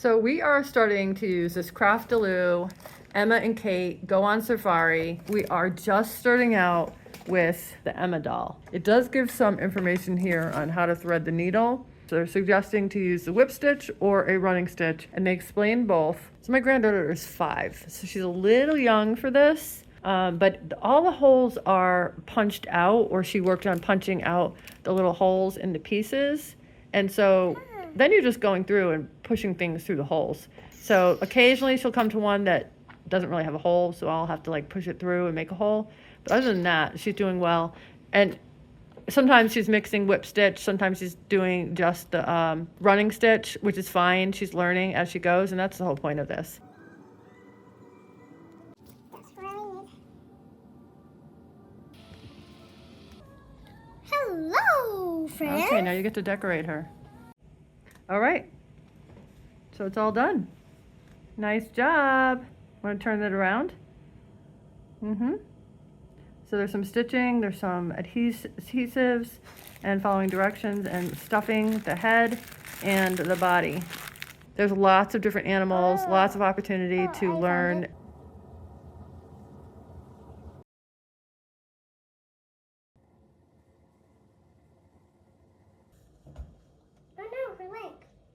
So we are starting to use this CRAFTILOO Emma and Kate Go on Safari. We are just starting out with the Emma doll. It does give some information here on how to thread the needle. So they're suggesting to use the whip stitch or a running stitch, and they explain both. So my granddaughter is 5, so she's a little young for this, but all the holes are punched out, or she worked on punching out the little holes into pieces. And so then you're just going through and pushing things through the holes. So occasionally she'll come to one that doesn't really have a hole, so I'll have to like push it through and make a hole. But other than that, she's doing well. And sometimes she's mixing whip stitch, sometimes she's doing just the running stitch, which is fine. She's learning as she goes, and that's the whole point of this. That's really it. Hello, friends. Okay, now you get to decorate her. All right, so it's all done. Nice job. Want to turn it around? So there's some stitching, there's some adhesives, and following directions, and stuffing the head and the body. There's lots of different animals, lots of opportunity to learn